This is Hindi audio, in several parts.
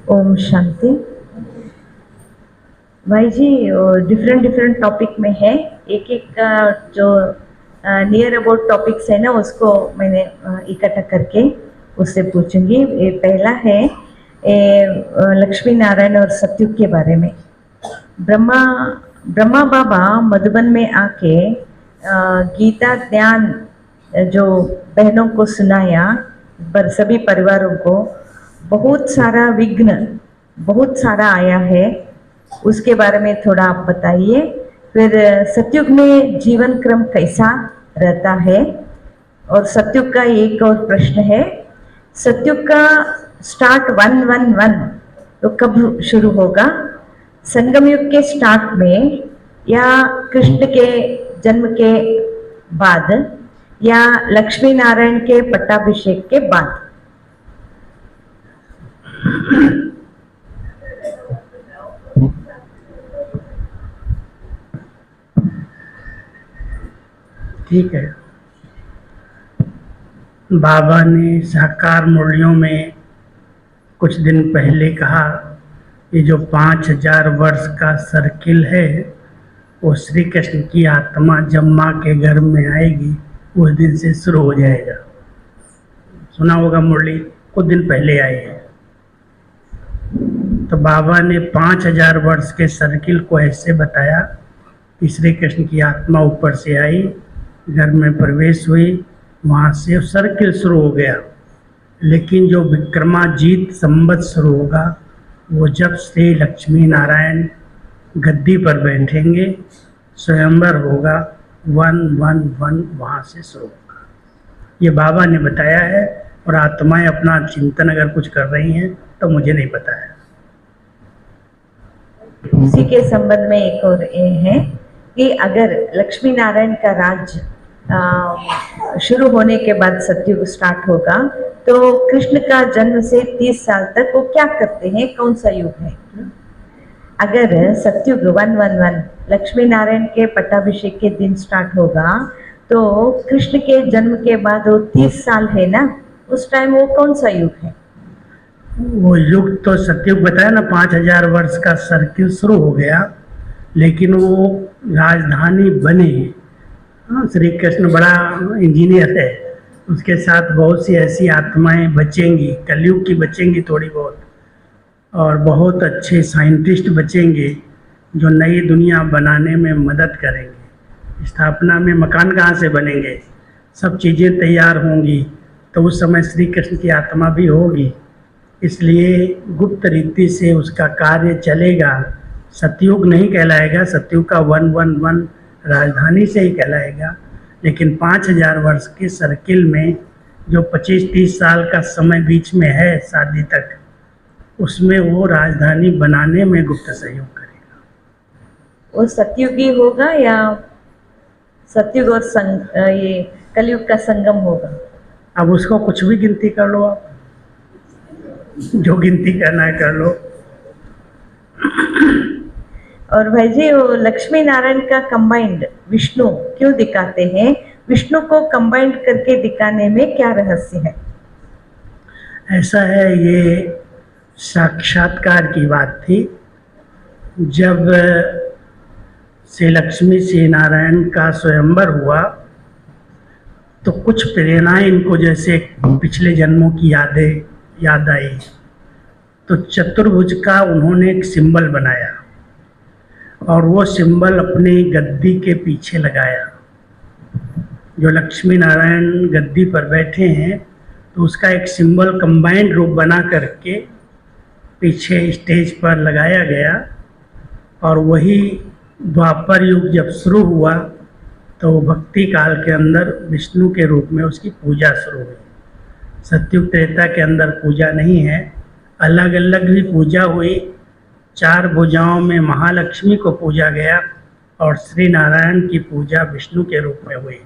ओम शांति। भाई जी डिफरेंट डिफरेंट टॉपिक में है, एक एक का जो नियर अबाउट टॉपिक्स है ना उसको मैंने इकट्ठा करके उससे पूछूंगी। ये पहला है लक्ष्मी नारायण और सतयुग के बारे में। ब्रह्मा ब्रह्मा बाबा मधुबन में आके गीता ज्ञान जो बहनों को सुनाया, सभी परिवारों को। बहुत सारा विघ्न बहुत सारा आया है, उसके बारे में थोड़ा आप बताइए। फिर सतयुग में जीवन क्रम कैसा रहता है। और सतयुग का एक और प्रश्न है, सतयुग का स्टार्ट 111 तो कब शुरू होगा? संगम युग के स्टार्ट में, या कृष्ण के जन्म के बाद, या लक्ष्मी नारायण के पट्टाभिषेक के बाद? ठीक है। बाबा ने साकार मुरलियों में कुछ दिन पहले कहा, ये जो 5000 वर्ष का सर्किल है वो श्री कृष्ण की आत्मा जब माँ के गर्भ में आएगी उस दिन से शुरू हो जाएगा। सुना होगा, मुरली कुछ दिन पहले आई है। तो बाबा ने 5000 वर्ष के सर्किल को ऐसे बताया कि श्री कृष्ण की आत्मा ऊपर से आई, घर में प्रवेश हुई, वहाँ से सर्किल शुरू हो गया। लेकिन जो विक्रमाजीत संवत शुरू होगा वो जब श्री लक्ष्मी नारायण गद्दी पर बैठेंगे, स्वयंवर होगा, 111 वहाँ से शुरू होगा। ये बाबा ने बताया है। और आत्माएं अपना चिंतन अगर कुछ कर रही हैं तो मुझे नहीं पता है। इसी के संबंध में एक और ये है कि अगर लक्ष्मी नारायण का राज शुरू होने के बाद सतयुग स्टार्ट होगा तो कृष्ण का जन्म से 30 साल तक वो क्या करते हैं, कौन सा युग है? अगर सतयुग 111 लक्ष्मी नारायण के पट्टाभिषेक के दिन स्टार्ट होगा तो कृष्ण के जन्म के बाद वो 30 साल है ना, उस टाइम वो कौन सा युग है? वो युग तो सतयुग बताया ना, 5000 वर्ष का सर्किल शुरू हो गया। लेकिन वो राजधानी बने, श्री कृष्ण बड़ा इंजीनियर है, उसके साथ बहुत सी ऐसी आत्माएं बचेंगी, कलयुग की बचेंगी थोड़ी बहुत, और बहुत अच्छे साइंटिस्ट बचेंगे जो नई दुनिया बनाने में मदद करेंगे। स्थापना में मकान कहाँ से बनेंगे, सब चीज़ें तैयार होंगी, तो उस समय श्री कृष्ण की आत्मा भी होगी। इसलिए गुप्त रीति से उसका कार्य चलेगा। सतयुग नहीं कहलाएगा, सतयुग का 111 राजधानी से ही कहलाएगा। लेकिन 5000 वर्ष के सर्किल में जो 25-30 साल का समय बीच में है शादी तक, उसमें वो राजधानी बनाने में गुप्त सहयोग करेगा। वो सतयुग ही होगा या सतयुग और ये कलयुग का संगम होगा? अब उसको कुछ भी गिनती कर लो, आप जो गिनती करना है कर लो। और भाई जी वो लक्ष्मी नारायण का कंबाइंड विष्णु क्यों दिखाते हैं? विष्णु को कंबाइंड करके दिखाने में क्या रहस्य है? ऐसा है, ये साक्षात्कार की बात थी। जब श्री लक्ष्मी श्री नारायण का स्वयंवर हुआ तो कुछ प्रेरणाएं इनको जैसे पिछले जन्मों की याद आई। तो चतुर्भुज का उन्होंने एक सिंबल बनाया और वो सिंबल अपनी गद्दी के पीछे लगाया। जो लक्ष्मी नारायण गद्दी पर बैठे हैं तो उसका एक सिंबल कंबाइंड रूप बना करके पीछे स्टेज पर लगाया गया। और वही द्वापर युग जब शुरू हुआ तो भक्ति काल के अंदर विष्णु के रूप में उसकी पूजा शुरू हुई। सतयुग त्रेता के अंदर पूजा नहीं है, अलग अलग भी पूजा हुई। 4 भुजाओं में महालक्ष्मी को पूजा गया और श्री नारायण की पूजा विष्णु के रूप में हुई।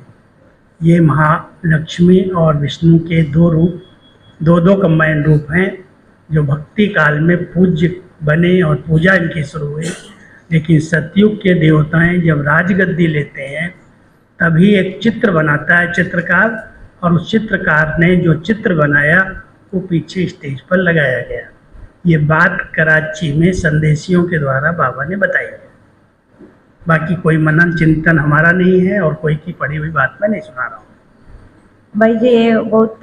ये महालक्ष्मी और विष्णु के दो रूप, दो कंबाइंड रूप हैं जो भक्ति काल में पूज्य बने और पूजा इनकी शुरू हुई। लेकिन सतयुग के देवताएं जब राजगद्दी लेते हैं तभी एक चित्र बनाता है चित्रकार, और उस चित्रकार ने जो चित्र बनाया वो पीछे स्टेज पर लगाया गया। ये बात कराची में संदेशियों के द्वारा बाबा ने बताई है। बाकी कोई मनन चिंतन हमारा नहीं है और कोई की पढ़ी हुई बात मैं नहीं सुना रहा हूँ। भाई जी ये बहुत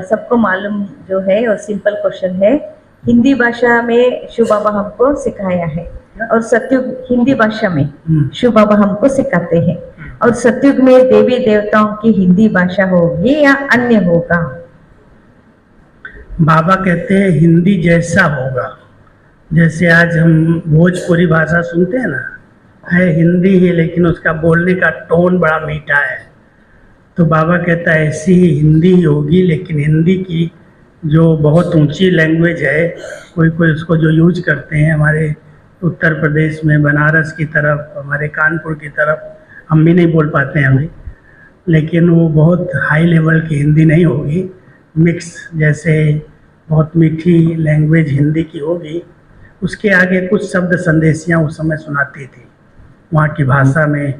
सबको मालूम जो है और सिंपल क्वेश्चन है। हिंदी भाषा में शिव बाबा हमको सिखाया है और सतयुग हिंदी भाषा में शिव बाबा हमको सिखाते हैं और सतयुग में देवी देवताओं की हिंदी भाषा होगी या अन्य होगा? बाबा कहते हैं हिंदी जैसा होगा। जैसे आज हम भोजपुरी भाषा सुनते हैं ना, है हिंदी ही लेकिन उसका बोलने का टोन बड़ा मीठा है। तो बाबा कहता है ऐसी ही हिंदी ही होगी, लेकिन हिंदी की जो बहुत ऊंची लैंग्वेज है, कोई कोई उसको जो यूज करते हैं हमारे उत्तर प्रदेश में, बनारस की तरफ, हमारे कानपुर की तरफ, हम भी नहीं बोल पाते हैं अभी, लेकिन वो बहुत हाई लेवल की हिंदी नहीं होगी। मिक्स जैसे बहुत मीठी लैंग्वेज हिंदी की होगी। उसके आगे कुछ शब्द संदेशियाँ उस समय सुनाती थी वहाँ की भाषा में।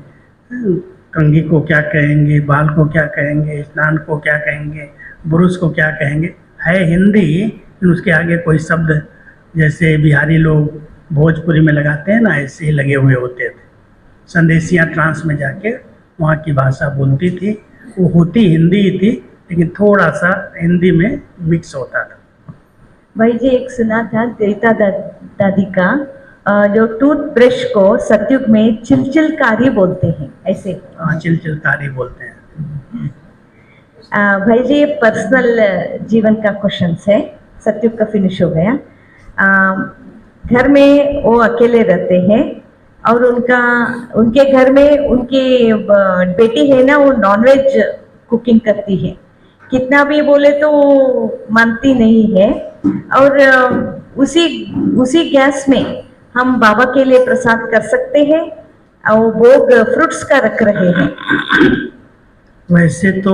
कंघी को क्या कहेंगे, बाल को क्या कहेंगे, स्नान को क्या कहेंगे, बुरुश को क्या कहेंगे, है हिंदी, उसके आगे कोई शब्द जैसे बिहारी लोग भोजपुरी में लगाते हैं ना, ऐसे ही लगे हुए होते थे। संदेशियाँ ट्रांस में जाके वहाँ की भाषा बोलती थी। वो होती हिंदी ही थी लेकिन थोड़ा सा हिंदी में मिक्स होता था। भाई जी एक सुना था देवता दादी का जो टूथब्रश को सतयुग में चिलचिलकारी बोलते हैं, ऐसे। हाँ, चिलचिलकारी बोलते हैं। भाई जी पर्सनल जीवन का क्वेश्चन है, सतयुग का फिनिश हो गया। घर में वो अकेले रहते हैं और उनके घर में उनकी बेटी है ना, वो नॉनवेज कुकिंग करती है। कितना भी बोले तो मानती नहीं है और उसी गैस में हम बाबा के लिए प्रसाद कर सकते हैं और भोग फ्रूट्स का रख रहे हैं। वैसे तो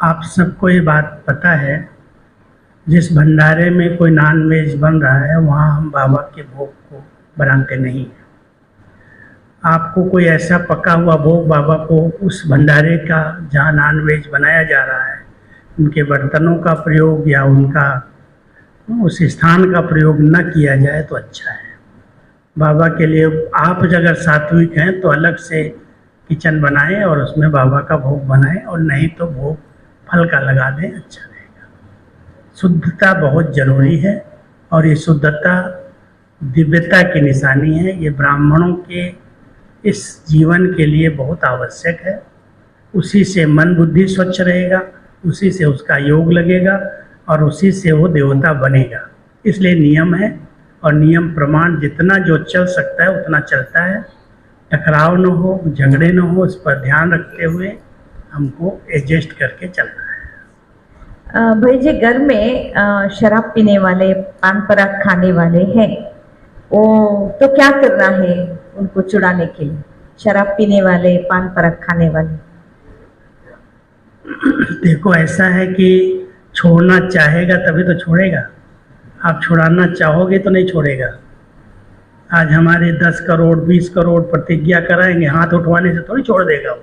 आप सबको ये बात पता है, जिस भंडारे में कोई नॉन वेज बन रहा है वहाँ हम बाबा के भोग को बनाते नहीं हैं। आपको कोई ऐसा पका हुआ भोग बाबा को उस भंडारे का जहाँ नॉन वेज बनाया जा रहा है उनके बर्तनों का प्रयोग या उनका उस स्थान का प्रयोग न किया जाए तो अच्छा है। बाबा के लिए आप अगर सात्विक हैं तो अलग से किचन बनाएं और उसमें बाबा का भोग बनाएं, और नहीं तो भोग फल का लगा दें, अच्छा रहेगा। शुद्धता बहुत ज़रूरी है और ये शुद्धता दिव्यता की निशानी है। ये ब्राह्मणों के इस जीवन के लिए बहुत आवश्यक है। उसी से मन बुद्धि स्वच्छ रहेगा, उसी से उसका योग लगेगा और उसी से वो देवता बनेगा। इसलिए नियम है और नियम प्रमाण जितना जो चल सकता है उतना चलता है। टकराव न हो, झगड़े न हो, इस पर ध्यान रखते हुए हमको एडजस्ट करके चलना है। भाई जी घर में शराब पीने वाले, पान पराग खाने वाले हैं, वो तो क्या करना है उनको छुड़ाने के लिए? शराब पीने वाले, पान पराग खाने वाले। देखो ऐसा है कि छोड़ना चाहेगा तभी तो छोड़ेगा। आप छुड़ाना चाहोगे तो नहीं छोड़ेगा। आज हमारे 10 करोड़ 20 करोड़ प्रतिज्ञा कराएंगे, हाथ उठवाने से थोड़ी छोड़ देगा वो।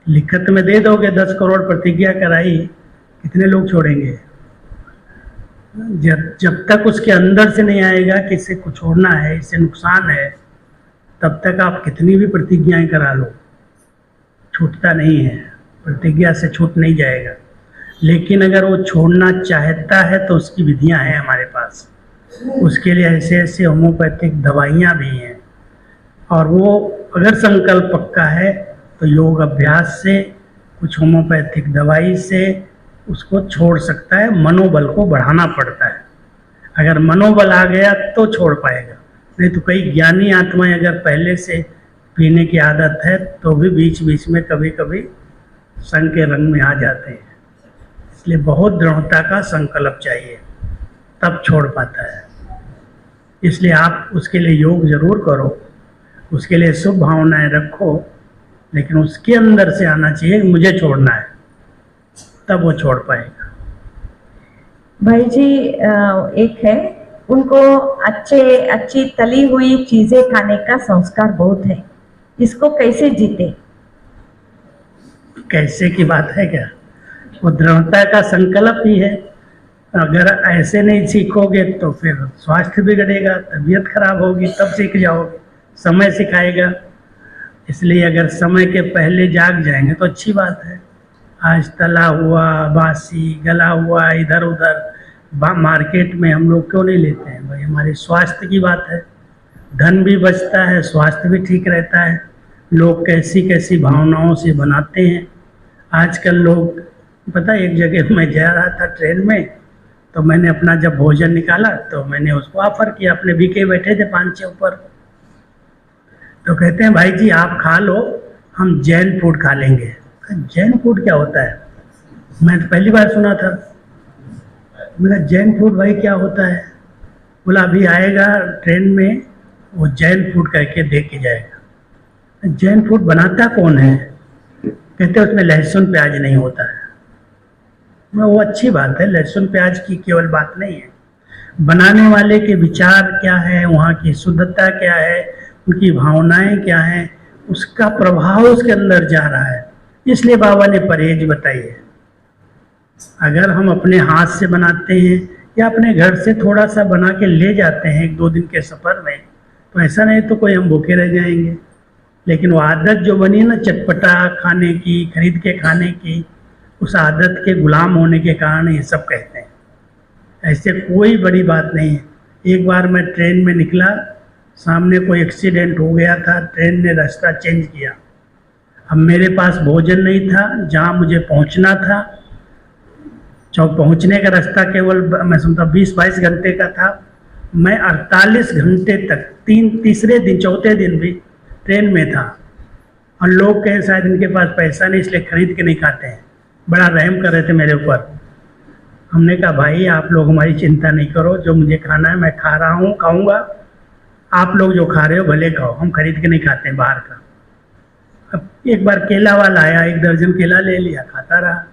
लिखत में दे दोगे 10 करोड़ प्रतिज्ञा कराई, कितने लोग छोड़ेंगे? जब तक उसके अंदर से नहीं आएगा कि इसे कुछ छोड़ना है, इससे नुकसान है, तब तक आप कितनी भी प्रतिज्ञाएं करा लो, छूटता नहीं है। प्रतिज्ञा से छूट नहीं जाएगा। लेकिन अगर वो छोड़ना चाहता है तो उसकी विधियां हैं हमारे पास। उसके लिए ऐसे ऐसे होम्योपैथिक दवाइयाँ भी हैं, और वो अगर संकल्प पक्का है तो योग अभ्यास से, कुछ होम्योपैथिक दवाई से उसको छोड़ सकता है। मनोबल को बढ़ाना पड़ता है। अगर मनोबल आ गया तो छोड़ पाएगा, नहीं तो कई ज्ञानी आत्माएं अगर पहले से पीने की आदत है तो भी बीच बीच में कभी कभी संग के रंग में आ जाते हैं। इसलिए बहुत दृढ़ता का संकल्प चाहिए, तब छोड़ पाता है। इसलिए आप उसके लिए योग जरूर करो, उसके लिए शुभ भावनाएं रखो, लेकिन उसके अंदर से आना चाहिए कि मुझे छोड़ना है, तब वो छोड़ पाएगा। भाई जी एक है, उनको अच्छी तली हुई चीजें खाने का संस्कार बहुत है, इसको कैसे जीते? कैसे की बात है क्या? वो दृढ़ता का संकल्प ही है। अगर ऐसे नहीं सीखोगे तो फिर स्वास्थ्य बिगड़ेगा, तबीयत खराब होगी, तब सीख जाओगे। समय सिखाएगा। इसलिए अगर समय के पहले जाग जाएंगे तो अच्छी बात है। आज तला हुआ, बासी, गला हुआ इधर उधर मार्केट में हम लोग क्यों नहीं लेते हैं भाई? हमारे स्वास्थ्य की बात है। धन भी बचता है, स्वास्थ्य भी ठीक रहता है। लोग कैसी कैसी भावनाओं से बनाते हैं आजकल लोग। पता है, एक जगह मैं जा रहा था ट्रेन में, तो मैंने अपना जब भोजन निकाला तो मैंने उसको ऑफर किया। अपने बीके बैठे थे 5-6 ऊपर, तो कहते हैं भाई जी आप खा लो, हम जैन फूड खा लेंगे। जैन फूड क्या होता है? मैं तो पहली बार सुना था। बोला जैन फूड भाई क्या होता है? बोला अभी आएगा ट्रेन में, वो जैन फूड करके दे के जाएगा। जैन फूड बनाता कौन है? कहते हैं उसमें लहसुन प्याज नहीं होता है। वो अच्छी बात है, लहसुन प्याज की केवल बात नहीं है, बनाने वाले के विचार क्या है, वहाँ की शुद्धता क्या है, उनकी भावनाएं क्या हैं, उसका प्रभाव उसके अंदर जा रहा है। इसलिए बाबा ने परहेज बताई है। अगर हम अपने हाथ से बनाते हैं या अपने घर से थोड़ा सा बना के ले जाते हैं 1-2 दिन के सफ़र में, तो ऐसा नहीं तो कोई हम भूखे रह जाएंगे। लेकिन वो आदत जो बनी ना चटपटा खाने की, खरीद के खाने की, उस आदत के गुलाम होने के कारण ये सब कहते हैं। ऐसे कोई बड़ी बात नहीं है। एक बार मैं ट्रेन में निकला, सामने कोई एक्सीडेंट हो गया था, ट्रेन ने रास्ता चेंज किया। अब मेरे पास भोजन नहीं था, जहाँ मुझे पहुँचना था, चौक पहुँचने का रास्ता केवल मैं समझता 20-22 घंटे का था। मैं 48 घंटे तक तीसरे दिन चौथे दिन भी ट्रेन में था। और लोग कहे शायद इनके पास पैसा नहीं इसलिए खरीद के नहीं खाते हैं। बड़ा रहम कर रहे थे मेरे ऊपर। हमने कहा भाई आप लोग हमारी चिंता नहीं करो, जो मुझे खाना है मैं खा रहा हूँ, खाऊंगा। आप लोग जो खा रहे हो भले खाओ, हम खरीद के नहीं खाते हैं बाहर का। अब एक बार केला वाला आया, 1 दर्जन केला ले लिया, खाता रहा।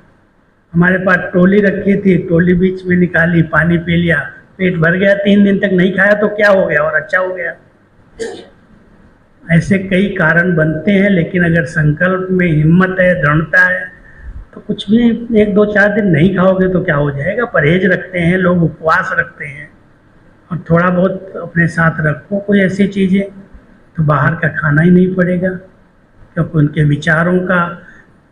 हमारे पास टोली रखी थी, टोली बीच में निकाली, पानी पी लिया, पेट भर गया। 3 दिन तक नहीं खाया तो क्या हो गया, और अच्छा हो गया। ऐसे कई कारण बनते हैं, लेकिन अगर संकल्प में हिम्मत है, दृढ़ता है, तो कुछ भी 1-2-4 दिन नहीं खाओगे तो क्या हो जाएगा। परहेज रखते हैं लोग, उपवास रखते हैं, और थोड़ा बहुत अपने साथ रखो कोई ऐसी चीज़ें, तो बाहर का खाना ही नहीं पड़ेगा। क्योंकि उनके विचारों का,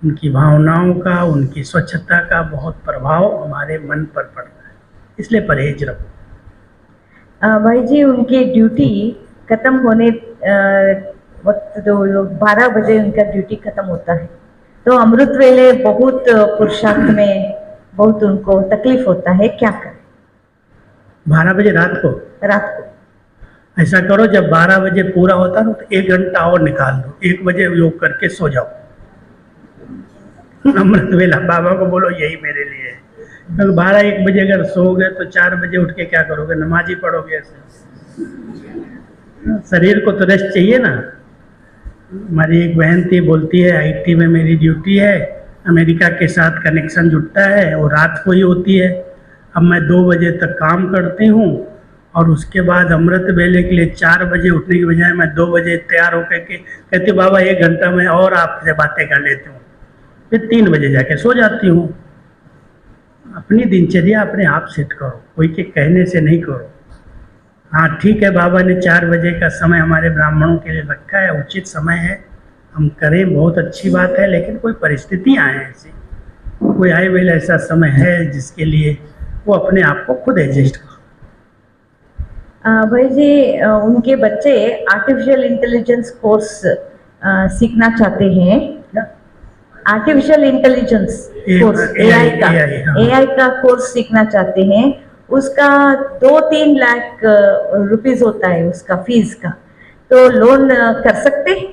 उनकी भावनाओं का, उनकी स्वच्छता का बहुत प्रभाव हमारे मन पर पड़ता है। इसलिए परहेज रखो। भाई जी उनकी ड्यूटी ख़त्म होने वक्त जो 12 बजे उनका ड्यूटी ख़त्म होता है, तो अमृत वेले बहुत पुरुषार्थ में बहुत उनको तकलीफ होता है, क्या करें? 12 बजे रात को ऐसा करो, जब 12 बजे पूरा होता है तो 1 घंटा और निकाल दो, 1 बजे योग करके सो जाओ। अमृत वेला बाबा को बोलो यही मेरे लिए है। क्योंकि 12-1 बजे अगर सोओगे तो 4 बजे उठ के क्या करोगे? नमाज ही पढ़ोगे। ऐसे शरीर को तो रेस्ट चाहिए ना। हमारी एक बहन थी, बोलती है आईटी में मेरी ड्यूटी है, अमेरिका के साथ कनेक्शन जुटता है, और रात को ही होती है। अब मैं 2 बजे तक काम करती हूँ, और उसके बाद अमृत वेले के लिए 4 बजे उठने की बजाय मैं 2 बजे तैयार होकर के कहती हूँ बाबा 1 घंटा में और आपसे बातें कर लेती हूँ, फिर 3 बजे जाके सो जाती हूँ। अपनी दिनचर्या अपने आप सेट करो, कोई के कहने से नहीं करो। हाँ ठीक है, बाबा ने 4 बजे का समय हमारे ब्राह्मणों के लिए रखा है, उचित समय है, हम करें, बहुत अच्छी बात है। लेकिन कोई परिस्थितियाँ हैं ऐसी, कोई आए वेल ऐसा समय है जिसके लिए वो अपने आप को खुद एडजस्ट करो। भाई जी उनके बच्चे आर्टिफिशियल इंटेलिजेंस कोर्स सीखना चाहते हैं। आर्टिफिशियल इंटेलिजेंस कोर्स, एआई का कोर्स सीखना चाहते हैं। उसका 2-3 लाख रुपीस होता है उसका फीस का, तो लोन कर सकते हैं?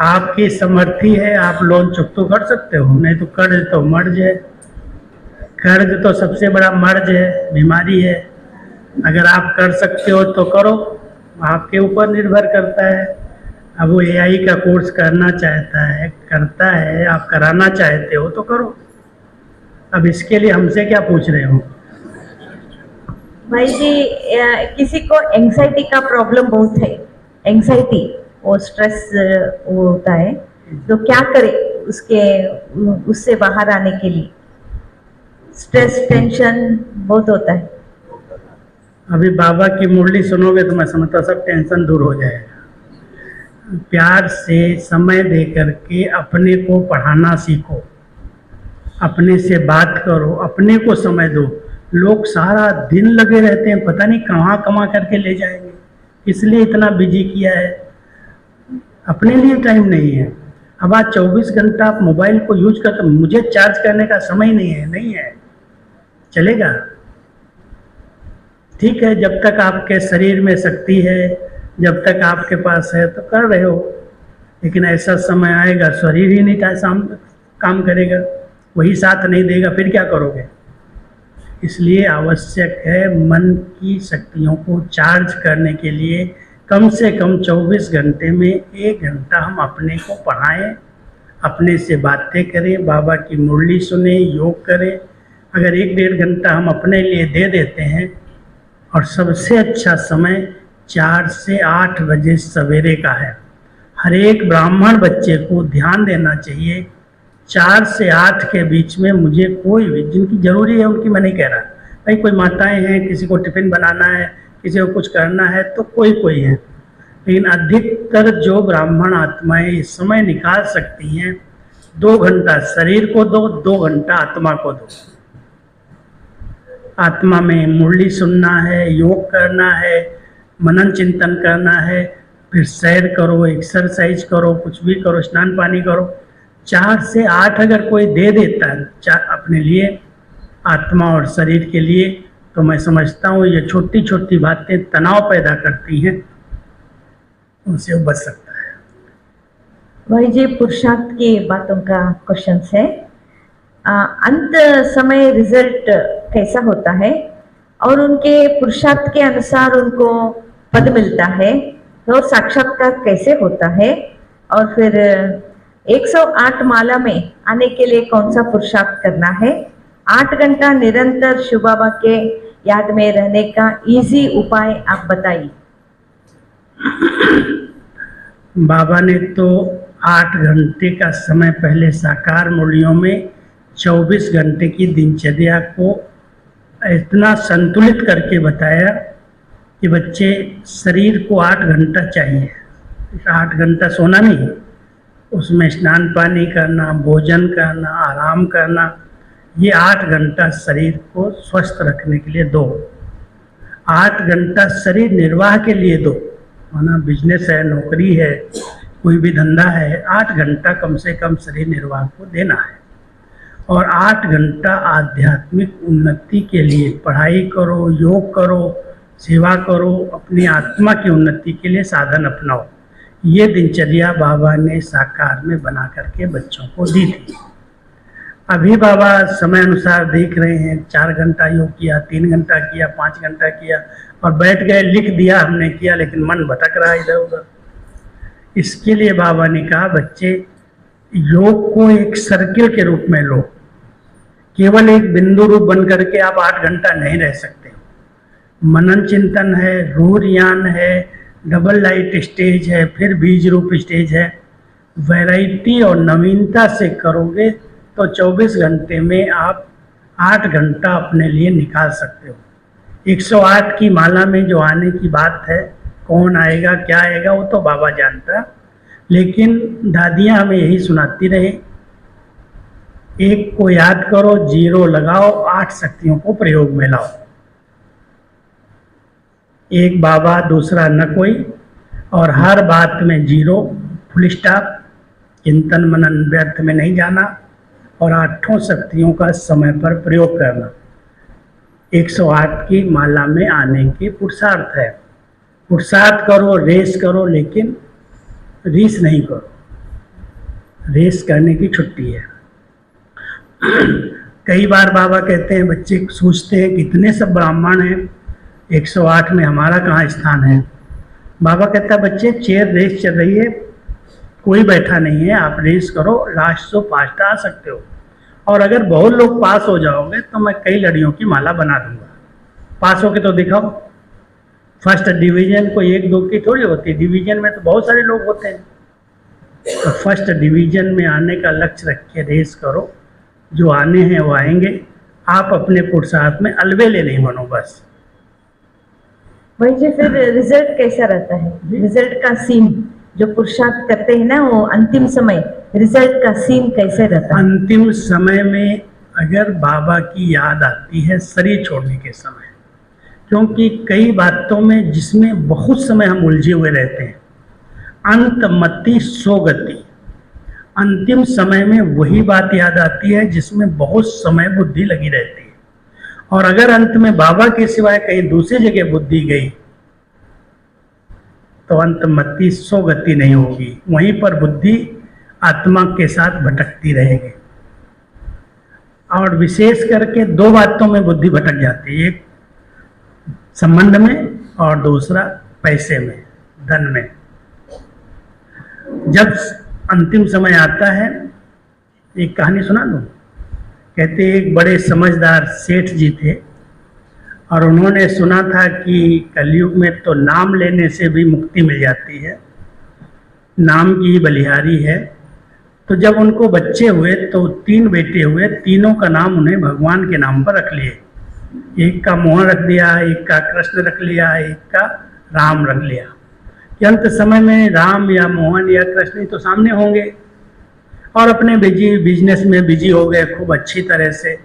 आपकी समर्थी है, आप लोन चुकता कर सकते हो, नहीं तो कर्ज तो मर्ज है। कर्ज तो सबसे बड़ा मर्ज है, बीमारी है। अगर आप कर सकते हो तो करो, आपके ऊपर निर्भर करता है। अब वो एआई का कोर्स करना चाहता है, करता है, आप कराना चाहते हो तो करो। अब इसके लिए हमसे क्या पूछ रहे हो? भाई जी किसी को एंग्जाइटी का प्रॉब्लम बहुत है, एंग्जाइटी वो स्ट्रेस वो होता है, तो क्या करे? उससे बाहर आने के लिए? स्ट्रेस टेंशन बहुत होता है। अभी बाबा की मुरली सुनोगे तो मैं समझता हूँ सब टेंशन दूर हो जाएगा। प्यार से समय दे करके अपने को पढ़ाना सीखो, अपने से बात करो, अपने को समय दो। लोग सारा दिन लगे रहते हैं, पता नहीं कहाँ कमा करके ले जाएंगे, इसलिए इतना बिजी किया है, अपने लिए टाइम नहीं है। अब आज 24 घंटा आप मोबाइल को यूज करते, मुझे चार्ज करने का समय नहीं है, चलेगा? ठीक है, जब तक आपके शरीर में शक्ति है, जब तक आपके पास है तो कर रहे हो, लेकिन ऐसा समय आएगा शरीर ही नहीं काम करेगा, वही साथ नहीं देगा, फिर क्या करोगे? इसलिए आवश्यक है मन की शक्तियों को चार्ज करने के लिए कम से कम 24 घंटे में 1 घंटा हम अपने को पढ़ाएं, अपने से बातें करें, बाबा की मुरली सुने, योग करें। अगर 1-1.5 घंटा हम अपने लिए दे देते हैं, और सबसे अच्छा समय 4 से 8 बजे सवेरे का है। हर एक ब्राह्मण बच्चे को ध्यान देना चाहिए 4 से 8 के बीच में। मुझे कोई भी जिनकी ज़रूरी है उनकी मैं नहीं कह रहा, भाई कोई माताएं हैं, किसी को टिफ़िन बनाना है, किसी को कुछ करना है तो कोई है, लेकिन अधिकतर जो ब्राह्मण आत्माएं इस समय निकाल सकती हैं, 2 घंटा शरीर को दो, 2 घंटा आत्मा को दो। आत्मा में मुरली सुनना है, योग करना है, मनन चिंतन करना है, फिर सैर करो, एक्सरसाइज करो, कुछ भी करो, स्नान पानी करो। 4 से 8 अगर कोई दे देता है अपने लिए, आत्मा और शरीर के लिए, तो मैं समझता हूँ ये छोटी छोटी बातें तनाव पैदा करती हैं, उनसे वो बच सकता है। वही जी पुरुषार्थ की बातों का क्वेश्चन है। अंत समय रिजल्ट कैसा होता है और उनके पुरुषार्थ के अनुसार उनको पद मिलता है, तो साक्षात्कार कैसे होता है, और फिर 108 माला में आने के लिए कौन सा पुरुषार्थ करना है? 8 घंटा निरंतर शिव बाबा के याद में रहने का इजी उपाय आप बताइए। बाबा ने तो 8 घंटे का समय पहले साकार मुरलियों में 24 घंटे की दिनचर्या को इतना संतुलित करके बताया कि बच्चे शरीर को 8 घंटा चाहिए। 8 घंटा सोना नहीं, उसमें स्नान पानी करना, भोजन करना, आराम करना, ये 8 घंटा शरीर को स्वस्थ रखने के लिए दो। 8 घंटा शरीर निर्वाह के लिए दो, माना बिजनेस है, नौकरी है, कोई भी धंधा है, 8 घंटा कम से कम शरीर निर्वाह को देना है। और 8 घंटा आध्यात्मिक उन्नति के लिए पढ़ाई करो, योग करो, सेवा करो, अपनी आत्मा की उन्नति के लिए साधन अपनाओ। ये दिनचर्या बाबा ने साकार में बना करके बच्चों को दी थी। अभी बाबा समय अनुसार देख रहे हैं, 4 घंटा योग किया, 3 घंटा किया, 5 घंटा किया और बैठ गए, लिख दिया हमने किया, लेकिन मन भटक रहा है इधर उधर। इसके लिए बाबा ने कहा बच्चे योग को एक सर्किल के रूप में लो, केवल एक बिंदु रूप बन करके आप 8 घंटा नहीं रह सकते। मनन चिंतन है, रूह ज्ञान है, डबल लाइट स्टेज है, फिर बीज रूप स्टेज है। वैरायटी और नवीनता से करोगे तो 24 घंटे में आप 8 घंटा अपने लिए निकाल सकते हो। 108 की माला में जो आने की बात है, कौन आएगा क्या आएगा वो तो बाबा जानता, लेकिन दादियाँ हमें यही सुनाती रहे, 1 को याद करो, 0 लगाओ, 8 शक्तियों को प्रयोग में लाओ। एक बाबा, दूसरा न कोई, और हर बात में 0, फुल स्टॉप, चिंतन मनन व्यर्थ में नहीं जाना, और 8 शक्तियों का समय पर प्रयोग करना। 108 की माला में आने की पुरुषार्थ है। पुरुषार्थ करो, रेस करो, लेकिन रीस नहीं करो, रेस करने की छुट्टी है। कई बार बाबा कहते हैं, बच्चे सोचते हैं कितने सब ब्राह्मण हैं, 108 में हमारा कहाँ स्थान है। बाबा कहता है बच्चे चेयर रेस चल रही है, कोई बैठा नहीं है, आप रेस करो, लास्ट से फास्ट आ सकते हो। और अगर बहुत लोग पास हो जाओगे तो मैं कई लड़ियों की माला बना दूंगा। पास होके तो दिखाओ। फर्स्ट डिवीजन कोई 1-2 की थोड़ी होती है, डिवीजन में तो बहुत सारे लोग होते हैं। तो फर्स्ट डिवीजन में आने का लक्ष्य रख के रेस करो, जो आने हैं वो आएंगे, आप अपने पुरुषार्थ में अलबेले नहीं बनो बस। भाई जी फिर रिजल्ट कैसा रहता है? रिजल्ट का सीन जो पुरुषार्थ करते हैं ना, वो अंतिम समय रिजल्ट का सीन कैसे रहता है? अंतिम समय में अगर बाबा की याद आती है शरीर छोड़ने के समय, क्योंकि कई बातों में जिसमें बहुत समय हम उलझे हुए रहते हैं, अंत मति सो गति, अंतिम समय में वही बात याद आती है जिसमें बहुत समय बुद्धि लगी रहती है। और अगर अंत में बाबा के सिवाय कहीं दूसरी जगह बुद्धि गई तो अंत मति सो गति नहीं होगी, वहीं पर बुद्धि आत्मा के साथ भटकती रहेगी। और विशेष करके दो बातों में बुद्धि भटक जाती है, एक संबंध में और दूसरा पैसे में, धन में। जब अंतिम समय आता है, एक कहानी सुना दूं। कहते एक बड़े समझदार सेठ जी थे और उन्होंने सुना था कि कलयुग में तो नाम लेने से भी मुक्ति मिल जाती है, नाम की बलिहारी है। तो जब उनको बच्चे हुए तो 3 बेटे हुए, तीनों का नाम उन्हें भगवान के नाम पर रख लिए। एक का मोहन रख दिया, एक का कृष्ण रख लिया, एक का राम रख लिया कि अंत समय में राम या मोहन या कृष्ण ही तो सामने होंगे। और अपने बिजनेस में बिजी हो गए खूब अच्छी तरह से,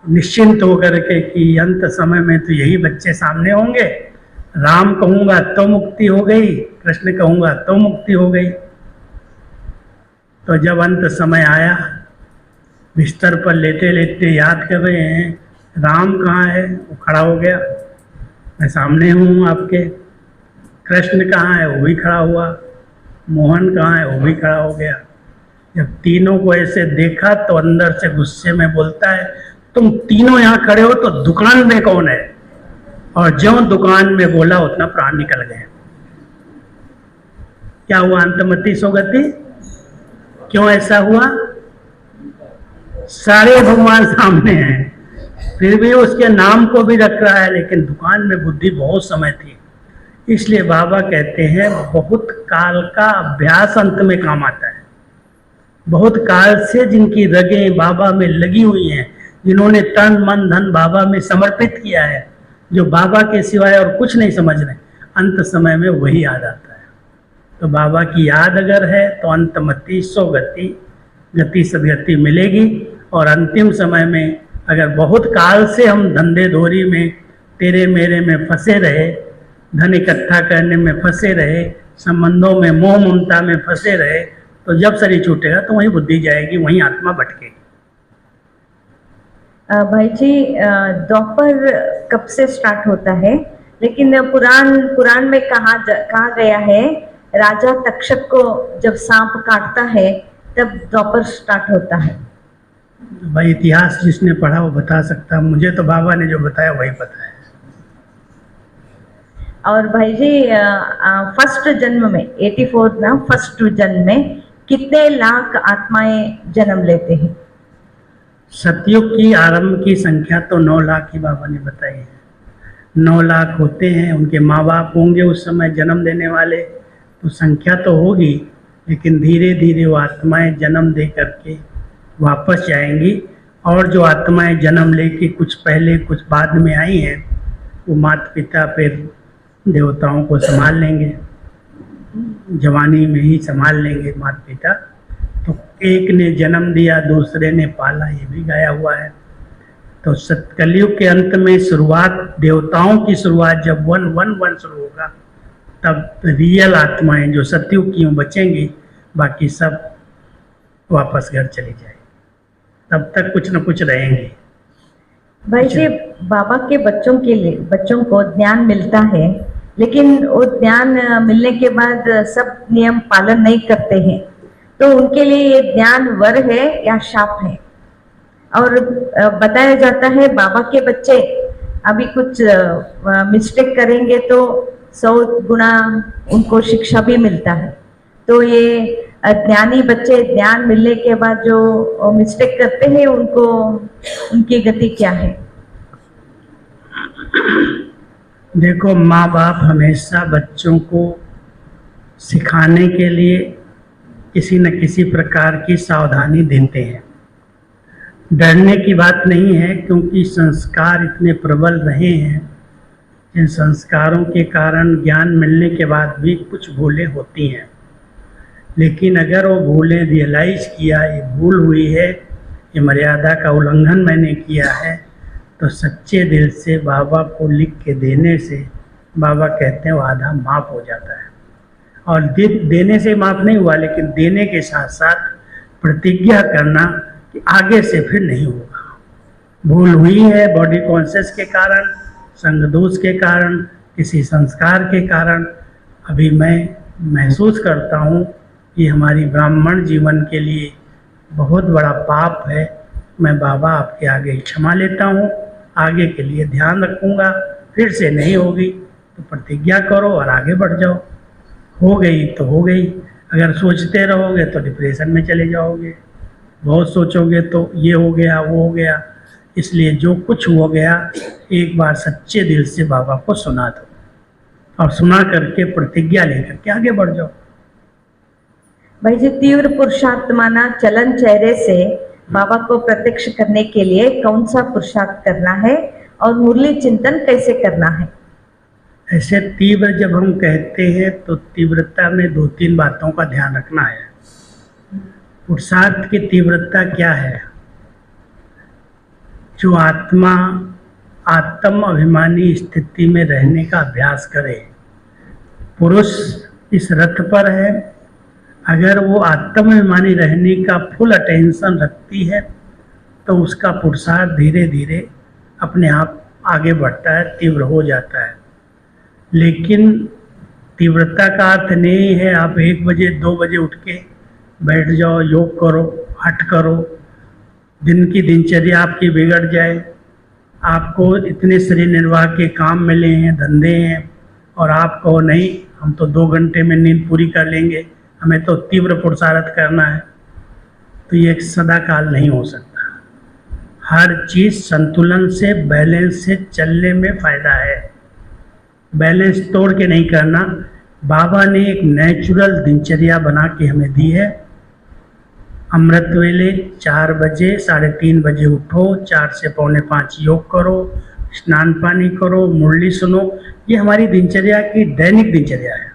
निश्चिंत होकर के कि अंत समय में तो यही बच्चे सामने होंगे, राम कहूँगा तो मुक्ति हो गई, कृष्ण कहूँगा तो मुक्ति हो गई। तो जब अंत समय आया, बिस्तर पर लेटे लेटे याद कर रहे हैं राम कहाँ है, वो खड़ा हो गया, मैं सामने हूँ आपके। कृष्ण कहाँ है, वो भी खड़ा हुआ। मोहन कहाँ है, वो भी खड़ा हो गया। जब तीनों को ऐसे देखा तो अंदर से गुस्से में बोलता है, तुम तीनों यहाँ खड़े हो तो दुकान में कौन है? और जो दुकान में बोला उतना प्राण निकल गए। क्या हुआ? अंतमति सोगति। क्यों ऐसा हुआ? सारे भगवान सामने हैं, फिर भी उसके नाम को भी रख रहा है, लेकिन दुकान में बुद्धि बहुत समय थी। इसलिए बाबा कहते हैं बहुत काल का अभ्यास अंत में काम आता है। बहुत काल से जिनकी रगें बाबा में लगी हुई हैं, जिन्होंने तन मन धन बाबा में समर्पित किया है, जो बाबा के सिवाय और कुछ नहीं समझ रहे, अंत समय में वही याद आता है। तो बाबा की याद अगर है तो अंतमति सो गति, गति सदगति मिलेगी। और अंतिम समय में अगर बहुत काल से हम धंधे धोरी में तेरे मेरे में फंसे रहे, धन इकट्ठा करने में फंसे रहे, संबंधों में मोह ममता में फंसे रहे, तो जब शरीर छूटेगा तो वहीं बुद्धि जाएगी, वहीं आत्मा भटकेगी। भाई जी द्वापर कब से स्टार्ट होता है? लेकिन पुराण में कहा गया है राजा तक्षक को जब सांप काटता है तब द्वापर स्टार्ट होता है। भाई इतिहास जिसने पढ़ा वो बता सकता, मुझे तो बाबा ने जो बताया वही पता है। और भाई जी फर्स्ट जन्म में 84 ना, फर्स्ट जन्म में कितने लाख आत्माएं जन्म लेते हैं? सतयुग की आरंभ की संख्या तो 9 लाख ही बाबा ने बताई है। 9 लाख होते हैं, उनके माँ बाप होंगे उस समय जन्म देने वाले, तो संख्या तो होगी, लेकिन धीरे धीरे वो आत्माएं जन्म दे करके वापस जाएंगी। और जो आत्माएं जन्म लेके कुछ पहले कुछ बाद में आई हैं, वो माता पिता फिर देवताओं को संभाल लेंगे, जवानी में ही संभाल लेंगे माता पिता। तो एक ने जन्म दिया, दूसरे ने पाला, ये भी गाया हुआ है। तो कलयुग के अंत में शुरुआत, देवताओं की शुरुआत जब 111 शुरू होगा, तब रियल आत्माएं जो सतयुग की बचेंगी, बाकी सब वापस घर चली जाएगी। तब तक कुछ न कुछ रहेंगे। भाई जी बाबा के बच्चों को ज्ञान मिलता है, लेकिन वो ज्ञान मिलने के बाद सब नियम पालन नहीं करते हैं, तो उनके लिए ये ज्ञान वर है या शाप है? और बताया जाता है बाबा के बच्चे अभी कुछ मिस्टेक करेंगे तो 100 गुना उनको शिक्षा भी मिलता है। तो ये ज्ञानी बच्चे ज्ञान मिलने के बाद जो मिस्टेक करते हैं, उनको उनकी गति क्या है? देखो, माँ बाप हमेशा बच्चों को सिखाने के लिए किसी न किसी प्रकार की सावधानी देते हैं। डरने की बात नहीं है, क्योंकि संस्कार इतने प्रबल रहे हैं, जिन संस्कारों के कारण ज्ञान मिलने के बाद भी कुछ भूलें होती हैं। लेकिन अगर वो भूलें रियलाइज़ किया ये भूल हुई है, ये मर्यादा का उल्लंघन मैंने किया है, तो सच्चे दिल से बाबा को लिख के देने से बाबा कहते हैं वो आधा माफ़ हो जाता है। और देने से माफ़ नहीं हुआ, लेकिन देने के साथ साथ प्रतिज्ञा करना कि आगे से फिर नहीं होगा। भूल हुई है बॉडी कॉन्शियस के कारण, संग दोष के कारण, किसी संस्कार के कारण। अभी मैं महसूस करता हूँ कि हमारी ब्राह्मण जीवन के लिए बहुत बड़ा पाप है। मैं बाबा आपके आगे क्षमा लेता हूँ, आगे के लिए ध्यान रखूँगा। फिर से नहीं होगी तो प्रतिज्ञा करो और आगे बढ़ जाओ। हो गई तो हो गई, अगर सोचते रहोगे तो डिप्रेशन में चले जाओगे, बहुत सोचोगे तो ये हो गया वो हो गया। इसलिए जो कुछ हो गया एक बार सच्चे दिल से बाबा को सुना दो, और सुना करके प्रतिज्ञा लेकर के आगे बढ़ जाओ। भाई जी, तीव्र पुरुषार्थमाना चलन चेहरे से बाबा को प्रत्यक्ष करने के लिए कौन सा पुरुषार्थ करना है और मुरली चिंतन कैसे करना है? ऐसे तीव्र जब हम कहते हैं तो तीव्रता में 2-3 बातों का ध्यान रखना है। पुरुषार्थ की तीव्रता क्या है? जो आत्मा आत्म अभिमानी स्थिति में रहने का अभ्यास करे। पुरुष इस रथ पर है, अगर वो आत्म अभिमानी रहने का फुल अटेंशन रखती है तो उसका पुरुषार्थ धीरे धीरे अपने आप आगे बढ़ता है, तीव्र हो जाता है। लेकिन तीव्रता का अर्थ नहीं है आप 1 बजे 2 बजे उठ के बैठ जाओ, योग करो, हठ करो, दिन की दिनचर्या आपकी बिगड़ जाए, आपको इतने शरीर निर्वाह के काम मिले हैं, धंधे हैं, और आप कहो नहीं हम तो 2 घंटे में नींद पूरी कर लेंगे, हमें तो तीव्र पुरुषार्थ करना है, तो ये सदा काल नहीं हो सकता। हर चीज़ संतुलन से, बैलेंस से चलने में फ़ायदा है। बैलेंस तोड़ के नहीं करना। बाबा ने एक नेचुरल दिनचर्या बना के हमें दी है। अमृत वेले 4 बजे 3:30 बजे उठो, 4 से 4:45 योग करो, स्नान पानी करो, मुरली सुनो। ये हमारी दिनचर्या की दैनिक दिनचर्या है।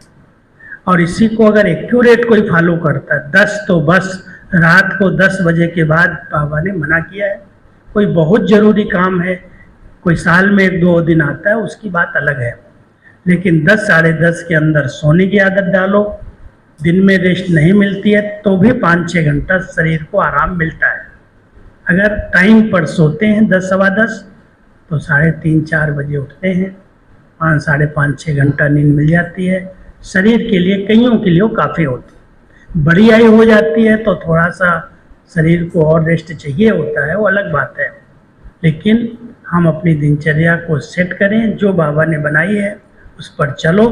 और इसी को अगर एक्यूरेट कोई फॉलो करता है, 10 तो बस रात को 10 बजे के बाद बाबा ने मना किया है। कोई बहुत ज़रूरी काम है, कोई साल में 1-2 दिन आता है, उसकी बात अलग है। लेकिन 10 साढ़े 10 के अंदर सोने की आदत डालो। दिन में रेस्ट नहीं मिलती है तो भी 5-6 घंटा शरीर को आराम मिलता है। अगर टाइम पर सोते हैं 10 सवा 10 तो 3:30-4 बजे उठते हैं, 5 साढ़े 5-6 घंटा नींद मिल जाती है। शरीर के लिए, कईयों के लिए वो काफ़ी होती है। बड़ी आयु हो जाती है तो थोड़ा सा शरीर को और रेस्ट चाहिए होता है, वो अलग बात है। लेकिन हम अपनी दिनचर्या को सेट करें, जो बाबा ने बनाई है उस पर चलो।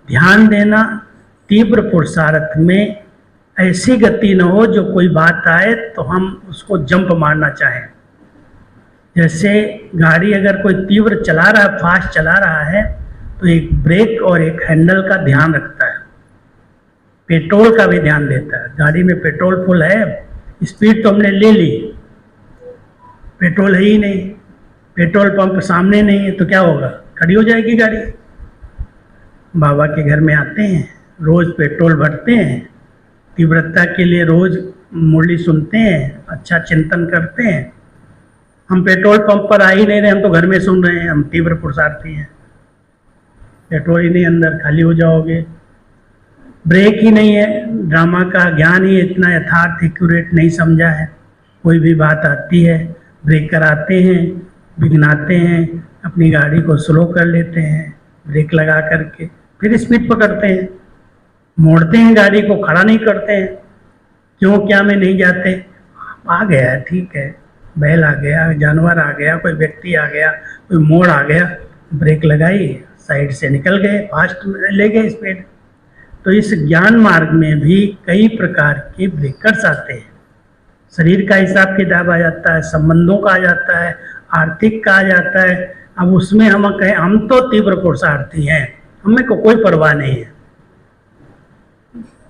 ध्यान देना, तीव्र पुरुषार्थ में ऐसी गति न हो जो कोई बात आए तो हम उसको जंप मारना चाहें। जैसे गाड़ी अगर कोई तीव्र चला रहा है, फास्ट चला रहा है, तो एक ब्रेक और एक हैंडल का ध्यान रखता है, पेट्रोल का भी ध्यान देता है। गाड़ी में पेट्रोल फुल है, स्पीड तो हमने ले ली, पेट्रोल है ही नहीं, पेट्रोल पंप सामने नहीं है, तो क्या होगा? खड़ी हो जाएगी गाड़ी। बाबा के घर में आते हैं, रोज़ पेट्रोल भरते हैं, तीव्रता के लिए रोज़ मुरली सुनते हैं, अच्छा चिंतन करते हैं। हम पेट्रोल पंप पर आ ही नहीं रहे, हम तो घर में सुन रहे हैं, हम तीव्र पुरुषार्थी हैं। पेट्रोल ही नहीं अंदर, खाली हो जाओगे। ब्रेक ही नहीं है, ड्रामा का ज्ञान ही इतना यथार्थ एक्यूरेट नहीं समझा है। कोई भी बात आती है, ब्रेक कराते हैं, बिगनाते हैं, अपनी गाड़ी को स्लो कर लेते हैं, ब्रेक लगा करके फिर स्पीड पकड़ते हैं, मोड़ते हैं गाड़ी को, खड़ा नहीं करते हैं। क्यों, क्या में नहीं जाते? आ गया ठीक है, बैल आ गया, जानवर आ गया, कोई व्यक्ति आ गया, कोई मोड़ आ गया, ब्रेक लगाई, साइड से निकल गए, फास्ट ले गए स्पीड। तो इस ज्ञान मार्ग में भी कई प्रकार के ब्रेकर्स आते हैं। शरीर का हिसाब किताब आ जाता है, संबंधों का आ जाता है, आर्थिक का आ जाता है। अब उसमें हम कहें हम तो तीव्र पुरुषार्थी हैं, हमें को कोई परवाह नहीं है।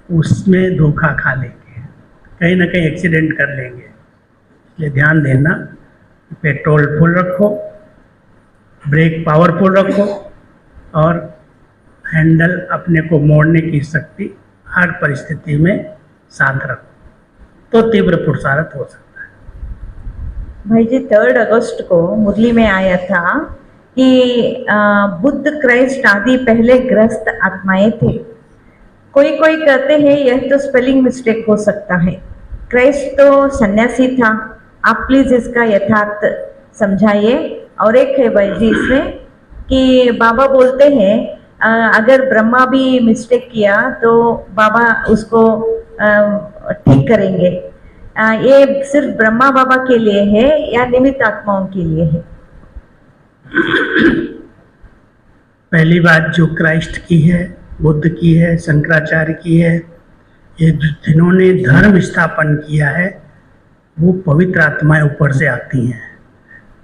उसमें धोखा खा लेंगे, कहीं ना कहीं एक्सीडेंट कर लेंगे। इसलिए ध्यान देना, पेट्रोल फुल रखो, ब्रेक पावरफुल रखो और हैंडल अपने को मोड़ने की शक्ति हर परिस्थिति में साथ रखो, तो तीव्र पुरुषार्थ हो सकता है। भाई जी 3 अगस्त को मुरली में आया था कि बुद्ध क्राइस्ट आदि पहले ग्रस्त आत्माएं थे। कोई कोई कहते हैं यह तो स्पेलिंग मिस्टेक हो सकता है, क्राइस्ट तो सन्यासी था। आप प्लीज इसका यथार्थ समझाइए। और एक है भाई जी इसमें कि बाबा बोलते हैं अगर ब्रह्मा भी मिस्टेक किया तो बाबा उसको ठीक करेंगे। ये सिर्फ ब्रह्मा बाबा के लिए है या निमित्त आत्माओं के लिए है? पहली बात जो क्राइस्ट की है, बुद्ध की है, शंकराचार्य की है, ये जिन्होंने धर्म स्थापन किया है वो पवित्र आत्माएं ऊपर से आती हैं।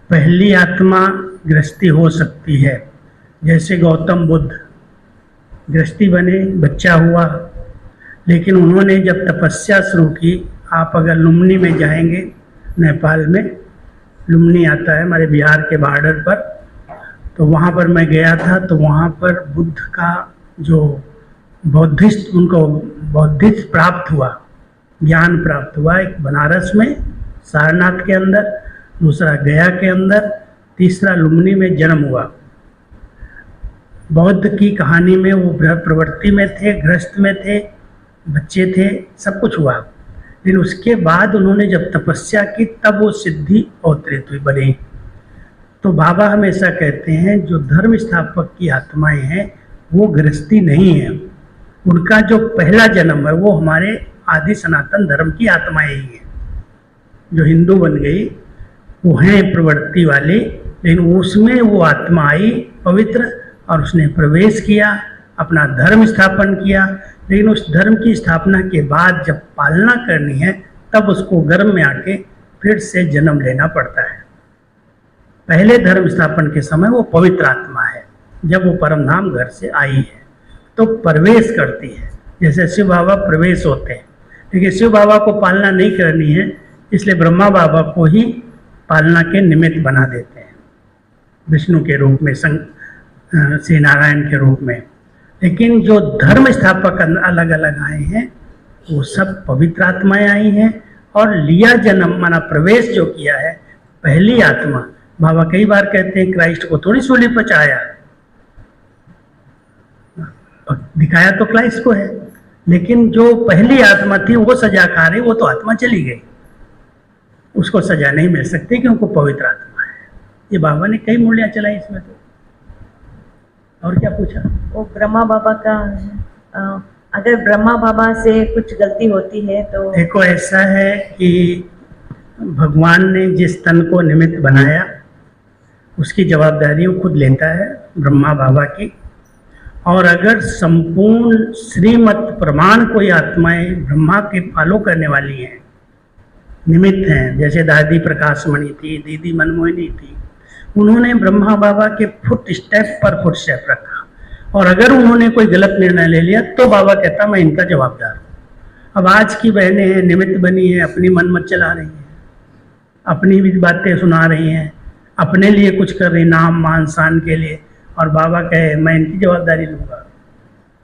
पहली आत्मा गृहस्थी हो सकती है, जैसे गौतम बुद्ध गृहस्थी बने, बच्चा हुआ, लेकिन उन्होंने जब तपस्या शुरू की, आप अगर लुम्नी में जाएंगे, नेपाल में लुम्नी आता है हमारे बिहार के बॉर्डर पर, तो वहाँ पर मैं गया था, तो वहाँ पर बुद्ध का जो बौद्धिस्ट, उनको बौद्धिस्ट प्राप्त हुआ, ज्ञान प्राप्त हुआ। एक बनारस में सारनाथ के अंदर, दूसरा गया के अंदर, तीसरा लुम्नी में जन्म हुआ। बौद्ध की कहानी में वो प्रवृत्ति में थे, गृहस्थ में थे, बच्चे थे, सब कुछ हुआ। लेकिन उसके बाद उन्होंने जब तपस्या की तब वो सिद्धि अवतरित हुई, बनी। तो बाबा हमेशा कहते हैं जो धर्म स्थापक की आत्माएं हैं वो गृहस्थी नहीं है, उनका जो पहला जन्म है वो हमारे आदि सनातन धर्म की आत्माएं ही हैं। जो हिंदू बन गई वो हैं प्रवृत्ति वाली, लेकिन उसमें वो आत्मा आई पवित्र और उसने प्रवेश किया, अपना धर्म स्थापन किया। लेकिन उस धर्म की स्थापना के बाद जब पालना करनी है तब उसको गर्भ में आके फिर से जन्म लेना पड़ता है। पहले धर्म स्थापन के समय वो पवित्र आत्मा है, जब वो परम धाम घर से आई है तो प्रवेश करती है, जैसे शिव बाबा प्रवेश होते हैं। लेकिन शिव बाबा को पालना नहीं करनी है, इसलिए ब्रह्मा बाबा को ही पालना के निमित्त बना देते हैं, विष्णु के रूप में, श्री नारायण के रूप में। लेकिन जो धर्म स्थापक अलग अलग आए हैं वो सब पवित्र आत्माएं आई हैं और लिया जन्म, माना प्रवेश जो किया है पहली आत्मा। बाबा कई बार कहते हैं क्राइस्ट को थोड़ी सूली पर चढ़ाया, दिखाया तो क्राइस्ट को है, लेकिन जो पहली आत्मा थी वो सजा खा रही, वो तो आत्मा चली गई, उसको सजा नहीं मिल सकती क्योंकि पवित्र आत्मा है। ये बाबा ने कई मूल्य चलाई इसमें। तो और क्या पूछा? वो ब्रह्मा बाबा का अगर ब्रह्मा बाबा से कुछ गलती होती है तो देखो ऐसा है कि भगवान ने जिस तन को निमित्त बनाया उसकी जवाबदारी वो खुद लेता है, ब्रह्मा बाबा की। और अगर संपूर्ण श्रीमत प्रमाण कोई आत्माएं ब्रह्मा के फॉलो करने वाली हैं, निमित्त हैं, जैसे दादी प्रकाशमणि थी, दीदी मनमोहिनी थी, उन्होंने ब्रह्मा बाबा के फुट स्टेप पर फुट स्टेप रखा। और अगर उन्होंने कोई गलत निर्णय ले लिया तो बाबा कहता मैं इनका जवाबदार हूँ। अब आज की बहनें हैं, निमित्त बनी है, अपनी मन मत चला रही हैं, अपनी भी बातें सुना रही हैं, अपने लिए कुछ कर रही, नाम मान शान के लिए, और बाबा कहे मैं इनकी जवाबदारी लूँगा।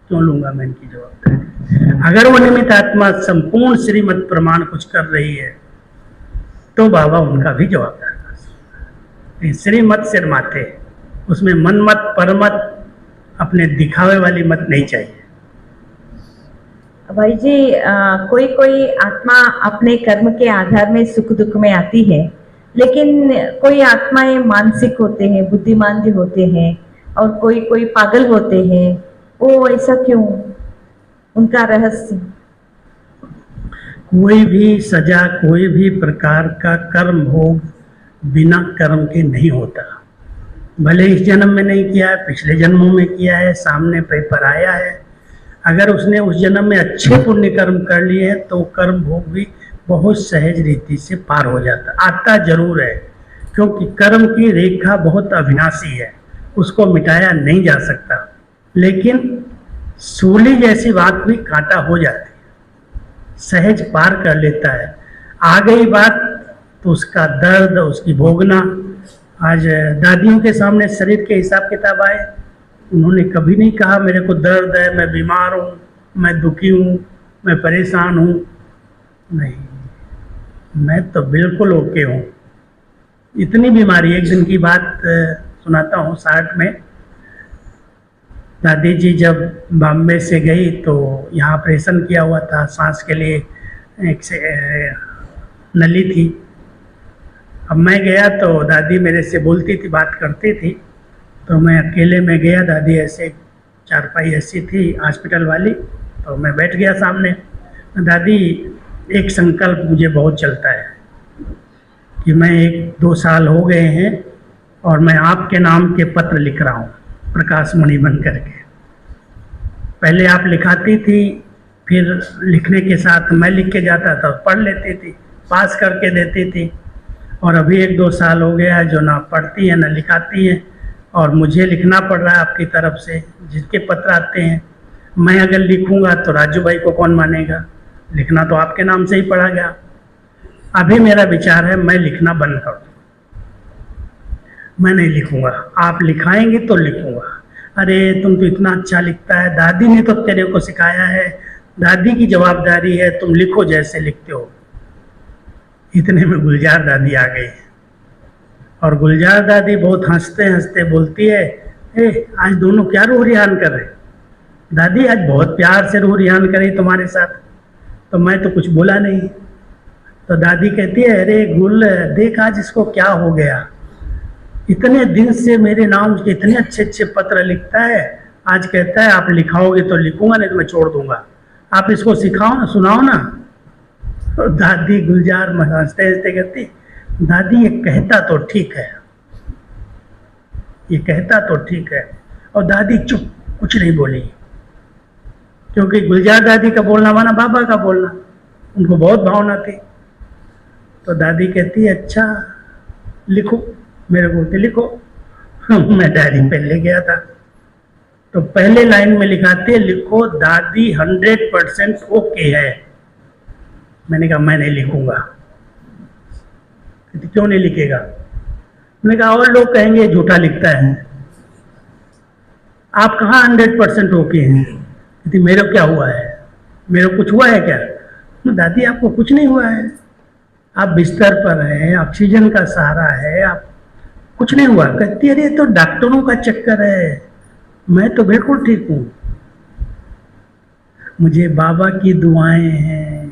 क्यों लूँगा मैं इनकी जवाबदारी? अगर वो निमित्त आत्मा संपूर्ण श्रीमत प्रमाण कुछ कर रही है तो बाबा उनका भी जवाबदार कर सकता। श्रीमत सिर माथे, उसमें मन मत परमत, अपने दिखावे वाली मत नहीं चाहिए। भाई जी कोई कोई आत्मा अपने कर्म के आधार में सुख दुख में आती है, लेकिन कोई आत्माएं मानसिक होते हैं, बुद्धिमान भी होते हैं, और कोई कोई पागल होते हैं। वो ऐसा क्यों? उनका रहस्य? कोई भी सजा, कोई भी प्रकार का कर्म भोग बिना कर्म के नहीं होता। भले इस जन्म में नहीं किया है, पिछले जन्मों में किया है, सामने पेपर आया है, अगर उसने उस जन्म में अच्छे पुण्य कर्म कर लिए हैं तो कर्म भोग भी बहुत सहज रीति से पार हो जाता। आता जरूर है, क्योंकि कर्म की रेखा बहुत अविनाशी है, उसको मिटाया नहीं जा सकता। लेकिन सूली जैसी बात भी कांटा हो जाती है। सहज पार कर लेता है। आ गई बात तो उसका दर्द, उसकी भोगना। आज दादियों के सामने शरीर के हिसाब किताब आए, उन्होंने कभी नहीं कहा मेरे को दर्द है, मैं बीमार हूँ, मैं दुखी हूँ, मैं परेशान हूँ। नहीं, मैं तो बिल्कुल ओके हूँ। इतनी बीमारी, एक दिन की बात सुनाता हूँ। 60 में दादी जी जब बॉम्बे से गई तो यहाँ ऑपरेशन किया हुआ था, सांस के लिए एक से नली थी। अब मैं गया तो दादी मेरे से बोलती थी, बात करती थी, तो मैं अकेले में गया। दादी ऐसे चारपाई ऐसी थी हॉस्पिटल वाली, तो मैं बैठ गया सामने। दादी, एक संकल्प मुझे बहुत चलता है कि मैं 1-2 साल हो गए हैं और मैं आपके नाम के पत्र लिख रहा हूँ, प्रकाश मणि बन करके। पहले आप लिखाती थी, फिर लिखने के साथ मैं लिख के जाता था, पढ़ लेती थी, पास करके देती थी। और अभी 1-2 साल हो गया है जो ना पढ़ती है ना लिखाती है, और मुझे लिखना पड़ रहा है आपकी तरफ से, जिसके पत्र आते हैं। मैं अगर लिखूंगा तो राजू भाई को कौन मानेगा? लिखना तो आपके नाम से ही पढ़ा गया। अभी मेरा विचार है मैं लिखना बंद कर दूँ, मैं नहीं लिखूंगा। आप लिखाएंगे तो लिखूंगा। अरे तुम तो इतना अच्छा लिखता है, दादी ने तो तेरे को सिखाया है, दादी की जवाबदारी है, तुम लिखो जैसे लिखते हो। इतने में गुलजार दादी आ गई, और गुलजार दादी बहुत हंसते हंसते बोलती है, आज दोनों क्या रूह रिहान कर रहे? दादी आज बहुत प्यार से रूह रिहान करी तुम्हारे साथ। तो मैं तो कुछ बोला नहीं। तो दादी कहती है, अरे गुल देख आज इसको क्या हो गया, इतने दिन से मेरे नाम के इतने अच्छे अच्छे पत्र लिखता है, आज कहता है आप लिखाओगे तो लिखूंगा, नहीं तो मैं छोड़ दूंगा। आप इसको सिखाओ ना, सुनाओ ना। तो दादी गुलजार हंसते हंसते कहती, दादी ये कहता तो ठीक है, ये कहता तो ठीक है। और दादी चुप, कुछ नहीं बोली, क्योंकि गुलजार दादी का बोलना माना बाबा का बोलना, उनको बहुत भावना थी। तो दादी कहती है, अच्छा लिखो, मेरे बोलते लिखो। मैं डायरी पे ले गया था, तो पहले लाइन में लिखाते लिखो दादी 100% ओके है। मैंने कहा मैं नहीं लिखूंगा। क्यों नहीं लिखेगा? मैंने कहा और लोग कहेंगे झूठा लिखता है। आप कहाँ 100% ओके हैं? कहती मेरे क्या हुआ है, मेरे कुछ हुआ है क्या? दादी आपको कुछ नहीं हुआ है, आप बिस्तर पर हैं, ऑक्सीजन का सहारा है, आप कुछ नहीं हुआ। कहती अरे तो डॉक्टरों का चक्कर है, मैं तो बिल्कुल ठीक हूँ। मुझे बाबा की दुआएं हैं,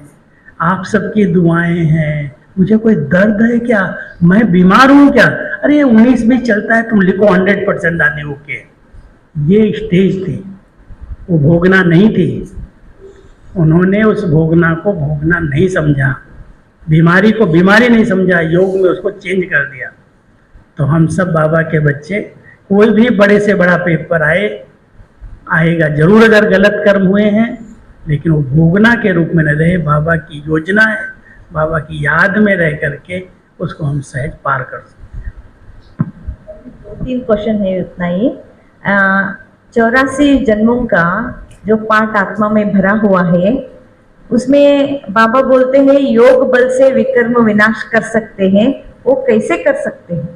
आप सबकी दुआएं हैं, मुझे कोई दर्द है क्या, मैं बीमार हूँ क्या? अरे 19 भी चलता है, तुम लिखो 100% दादी ओके। ये स्टेज थी, वो भोगना नहीं थी। उन्होंने उस भोगना को भोगना नहीं समझा, बीमारी को बीमारी नहीं समझा, योग में उसको चेंज कर दिया। तो हम सब बाबा के बच्चे, कोई भी बड़े से बड़ा पेपर आएगा जरूर, अगर गलत कर्म हुए हैं, लेकिन वो भोगना के रूप में न रहे। बाबा की योजना है, बाबा की याद में रह करके उसको हम सहज पार कर सकते हैं। 3 क्वेश्चन है, उतना ही। 84 जन्मों का जो पाठ आत्मा में भरा हुआ है, उसमें बाबा बोलते हैं योग बल से विकर्म विनाश कर सकते हैं। वो कैसे कर सकते हैं?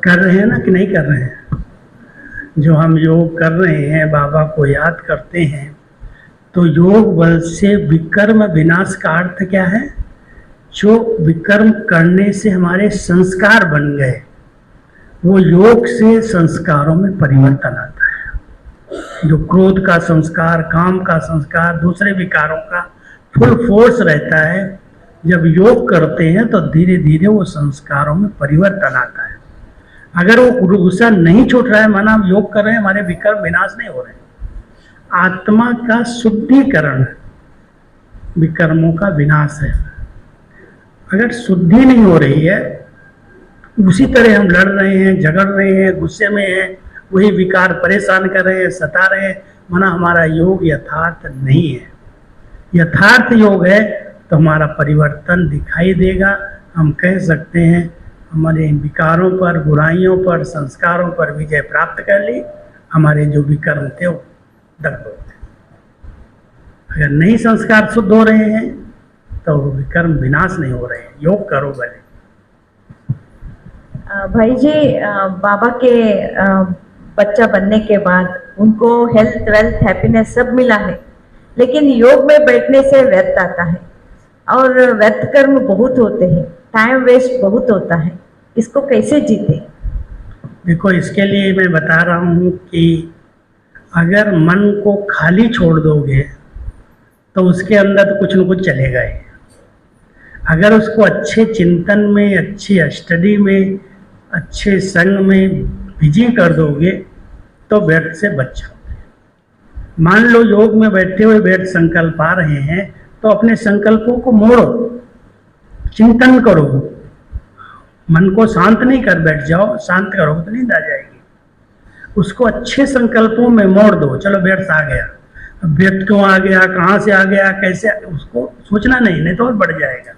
कर रहे हैं ना कि नहीं कर रहे हैं? जो हम योग कर रहे हैं, बाबा को याद करते हैं, तो योग बल से विकर्म विनाश का अर्थ क्या है? जो विकर्म करने से हमारे संस्कार बन गए, वो योग से संस्कारों में परिवर्तन आता है। जो क्रोध का संस्कार, काम का संस्कार, दूसरे विकारों का फुल फोर्स रहता है, जब योग करते हैं तो धीरे धीरे वो संस्कारों में परिवर्तन आता है। अगर वो गुस्सा नहीं छूट रहा है, माना हम योग कर रहे हैं, हमारे विकर्म विनाश नहीं हो रहे, आत्मा का शुद्धिकरण विकर्मों का विनाश है। अगर शुद्धि नहीं हो रही है, उसी तरह हम लड़ रहे हैं, झगड़ रहे हैं, गुस्से में हैं, वही विकार परेशान कर रहे हैं, सता रहे हैं, माना हमारा योग यथार्थ नहीं है। यथार्थ योग है तो हमारा परिवर्तन दिखाई देगा। हम कह सकते हैं हमारे इन विकारों पर, बुराइयों पर, संस्कारों पर विजय प्राप्त कर ली, हमारे जो विकर्म थे वो दग्ध होते। अगर नहीं संस्कार शुद्ध हो रहे हैं तो कर्म विनाश नहीं हो रहे हैं। योग करो भले। भाई जी, बाबा के बच्चा बनने के बाद उनको हेल्थ वेल्थ हैप्पीनेस सब मिला है, लेकिन योग में बैठने से व्यर्थ आता है और व्यर्थ कर्म बहुत होते हैं, टाइम वेस्ट बहुत होता है। इसको कैसे जीते? देखो, इसके लिए मैं बता रहा हूँ कि अगर मन को खाली छोड़ दोगे तो उसके अंदर तो कुछ न कुछ चलेगा ही। अगर उसको अच्छे चिंतन में, अच्छी स्टडी में, अच्छे संग में बिजी कर दोगे तो व्यर्थ से बच जाओगे। मान लो योग में बैठे हुए व्यर्थ संकल्प आ रहे हैं तो अपने संकल्पों को मोड़ो, चिंतन करो, मन को शांत नहीं कर बैठ जाओ। शांत करोगे तो नींद आ जाएगी। उसको अच्छे संकल्पों में मोड़ दो। चलो व्यर्थ आ गया, अब व्यर्थ क्यों आ गया, कहाँ से आ गया, कैसे, उसको सोचना नहीं तो और बढ़ जाएगा।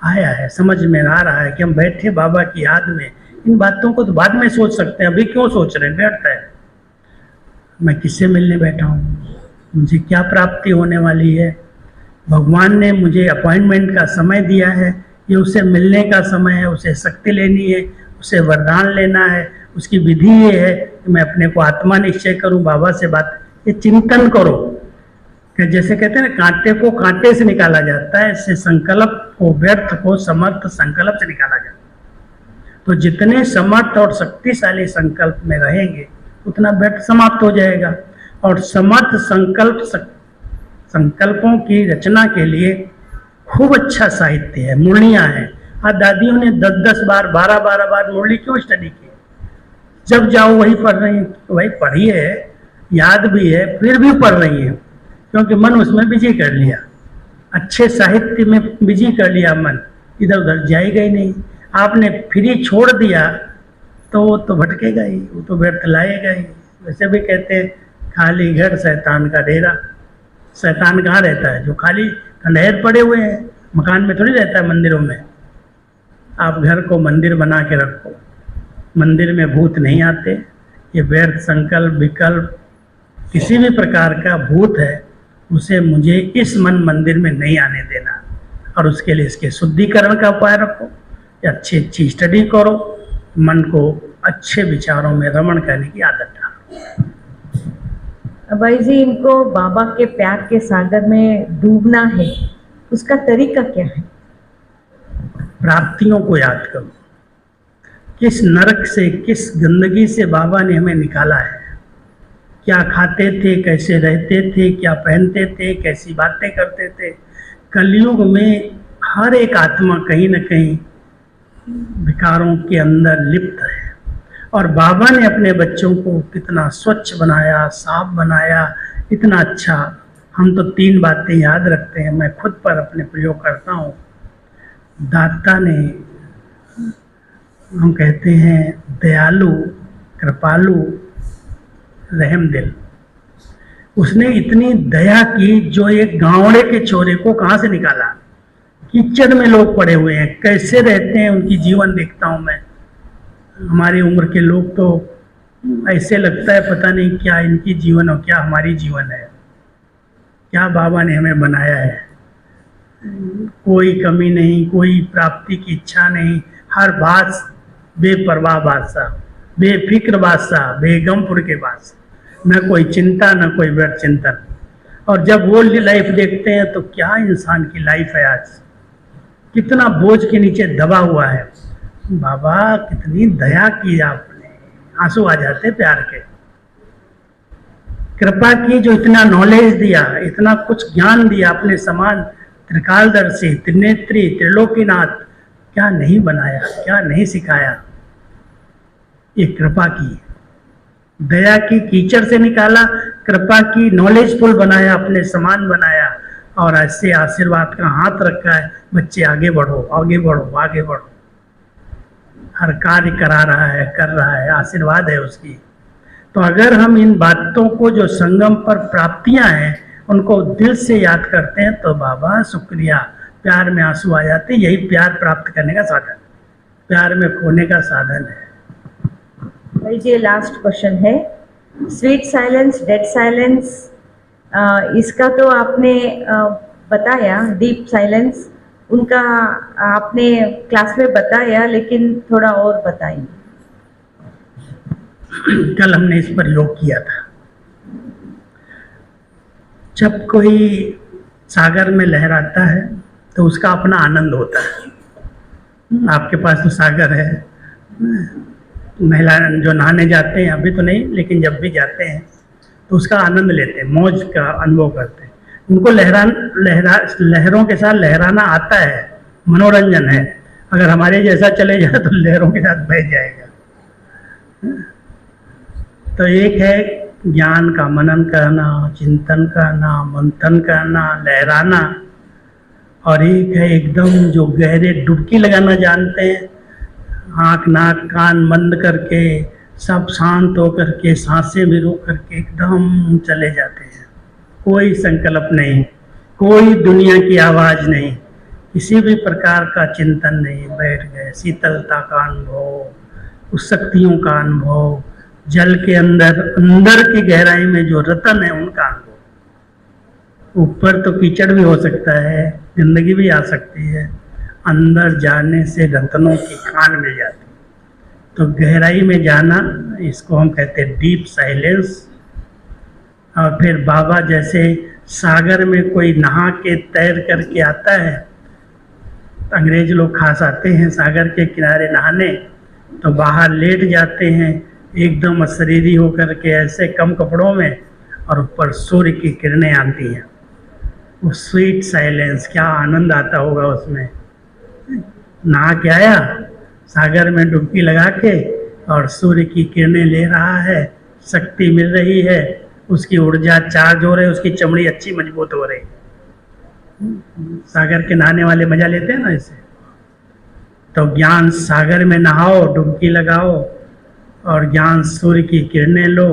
आया है, समझ में आ रहा है कि हम बैठे बाबा की याद में, इन बातों को तो बाद में सोच सकते हैं, अभी क्यों सोच रहे हैं? व्यर्थ है। मैं किससे मिलने बैठा हूँ, मुझे क्या प्राप्ति होने वाली है, भगवान ने मुझे अपॉइंटमेंट का समय दिया है, ये उससे मिलने का समय है, उसे शक्ति लेनी है, उसे वरदान लेना है, उसकी विधि ये है कि मैं अपने को आत्मा निश्चय करूं, बाबा से बात, ये चिंतन करो कि जैसे कहते हैं ना, कांटे को कांटे से निकाला जाता है, इससे संकल्प को, व्यर्थ को समर्थ संकल्प से निकाला जाता है। तो जितने समर्थ और शक्तिशाली संकल्प में रहेंगे उतना व्यर्थ समाप्त हो जाएगा। और समर्थ संकल्पों की रचना के लिए खूब अच्छा साहित्य है, मुरलियाँ हैं। आज दादियों ने 10-10 बार, 12-12 बार मुरली क्यों स्टडी की? जब जाओ वही पढ़ रही हैं। तो भाई पढ़ी है, याद भी है, फिर भी पढ़ रही हैं, क्योंकि मन उसमें बिजी कर लिया, अच्छे साहित्य में बिजी कर लिया मन, इधर उधर जाएगा ही नहीं। आपने फ्री छोड़ दिया तो वो तो भटकेगा ही, वो तो व्यर्थ लाएगा ही। वैसे भी कहते हैं खाली घर शैतान का डेरा। शैतान कहाँ रहता है? जो खाली खंडहर पड़े हुए हैं, मकान में थोड़ी रहता है, मंदिरों में। आप घर को मंदिर बना के रखो, मंदिर में भूत नहीं आते। ये व्यर्थ संकल्प, विकल्प, किसी भी प्रकार का भूत है, उसे मुझे इस मन मंदिर में नहीं आने देना। और उसके लिए इसके शुद्धिकरण का उपाय रखो, अच्छी अच्छी स्टडी करो, मन को अच्छे विचारों में रमण करने की आदत डालो। भाई जी, इनको बाबा के प्यार के सागर में डूबना है, उसका तरीका क्या है? प्राप्तियों को याद करो, किस नरक से, किस गंदगी से बाबा ने हमें निकाला है। क्या खाते थे, कैसे रहते थे, क्या पहनते थे, कैसी बातें करते थे। कलयुग में हर एक आत्मा कहीं न कहीं विकारों के अंदर लिप्त है, और बाबा ने अपने बच्चों को कितना स्वच्छ बनाया, साफ बनाया, इतना अच्छा। हम तो 3 बातें याद रखते हैं, मैं खुद पर अपने प्रयोग करता हूँ। दाता ने, हम कहते हैं दयालु, कृपालु, रहम दिल। उसने इतनी दया की, जो एक गाँवड़े के छोरे को कहाँ से निकाला। कीचड़ में लोग पड़े हुए हैं, कैसे रहते हैं, उनकी जीवन देखता हूँ मैं। हमारी उम्र के लोग तो ऐसे लगता है पता नहीं क्या इनकी जीवन और क्या हमारी जीवन है, क्या बाबा ने हमें बनाया है। कोई कमी नहीं, कोई प्राप्ति की इच्छा नहीं, हर बात बेपरवाह बादशाह, बेफिक्र बादशाह, बेगमपुर के बादशाह, न कोई चिंता, न कोई व्यर्थ चिंतन। और जब वो लाइफ देखते हैं तो क्या इंसान की लाइफ है आज, कितना बोझ के नीचे दबा हुआ है। बाबा कितनी दया की आपने, आंसू आ जाते प्यार के। कृपा की, जो इतना नॉलेज दिया, इतना कुछ ज्ञान दिया, अपने समान त्रिकालदर्शी, त्रिनेत्री, त्रिलोकीनाथ, क्या नहीं बनाया, क्या नहीं सिखाया। ये कृपा की, दया की, कीचड़ से निकाला, कृपा की, नॉलेजफुल बनाया, अपने समान बनाया, और ऐसे आशीर्वाद का हाथ रखा है, बच्चे आगे बढ़ो, आगे बढ़ो, आगे बढ़ो। हर कार्य करा रहा है, कर रहा है, आशीर्वाद है उसकी। तो अगर हम इन बातों को, जो संगम पर प्राप्तियां हैं, उनको दिल से याद करते हैं तो बाबा शुक्रिया, प्यार में आंसू आ जाते हैं। यही प्यार प्राप्त करने का साधन, प्यार में खोने का साधन है। भाई जी, लास्ट क्वेश्चन है, स्वीट साइलेंस, डेड साइलेंस, इसका तो आपने बताया डीप साइलेंस, उनका आपने क्लास में बताया, लेकिन थोड़ा और बताइए। कल हमने इस पर योग किया था। जब कोई सागर में लहराता है तो उसका अपना आनंद होता है। आपके पास तो सागर है, महिला जो नहाने जाते हैं, अभी तो नहीं लेकिन जब भी जाते हैं तो उसका आनंद लेते हैं, मौज का अनुभव करते हैं। उनको लहरों के साथ लहराना आता है, मनोरंजन है। अगर हमारे जैसा चले जाए तो लहरों के साथ बह जाएगा। तो एक है ज्ञान का मनन करना, चिंतन करना, मंथन करना, लहराना, और एक है एकदम जो गहरे डुबकी लगाना जानते हैं, आँख नाक कान बंद करके सब शांत होकर के सांसें भी रोक करके एकदम चले जाते हैं। कोई संकल्प नहीं, कोई दुनिया की आवाज़ नहीं, किसी भी प्रकार का चिंतन नहीं, बैठ गए। शीतलता का अनुभव, उस शक्तियों का अनुभव, जल के अंदर अंदर की गहराई में जो रतन है उनका अनुभव। ऊपर तो कीचड़ भी हो सकता है, गंदगी भी आ सकती है, अंदर जाने से रत्नों की खान मिल जाती। तो गहराई में जाना, इसको हम कहते हैं डीप साइलेंस। और फिर बाबा जैसे सागर में कोई नहा के तैर करके आता है, अंग्रेज लोग खास आते हैं सागर के किनारे नहाने, तो बाहर लेट जाते हैं एकदम अशरीरी होकर के, ऐसे कम कपड़ों में, और ऊपर सूर्य की किरणें आती हैं। वो स्वीट साइलेंस, क्या आनंद आता होगा उसमें। नहा के आया, सागर में डुबकी लगा के, और सूर्य की किरणें ले रहा है, शक्ति मिल रही है, उसकी ऊर्जा चार्ज हो रही है, उसकी चमड़ी अच्छी मजबूत हो रही। सागर के नहाने वाले मजा लेते हैं ना इसे। तो ज्ञान सागर में नहाओ, डुबकी लगाओ, और ज्ञान सूर्य की किरणें लो,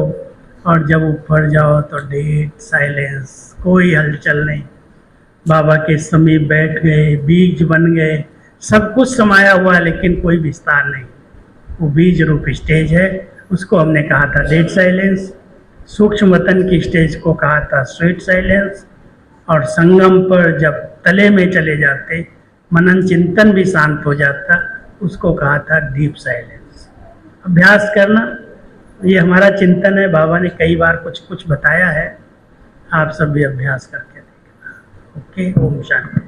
और जब ऊपर जाओ तो डीप साइलेंस, कोई हलचल नहीं। बाबा के समीप बैठ गए, बीज बन गए, सब कुछ समाया हुआ है लेकिन कोई विस्तार नहीं। वो बीज रूप स्टेज है, उसको हमने कहा था डेड साइलेंस। सूक्ष्म वतन की स्टेज को कहा था स्वीट साइलेंस। और संगम पर जब तले में चले जाते, मनन चिंतन भी शांत हो जाता, उसको कहा था डीप साइलेंस। अभ्यास करना, ये हमारा चिंतन है। बाबा ने कई बार कुछ कुछ बताया है, आप सब भी अभ्यास करके देखना। ओके, ओम शांति।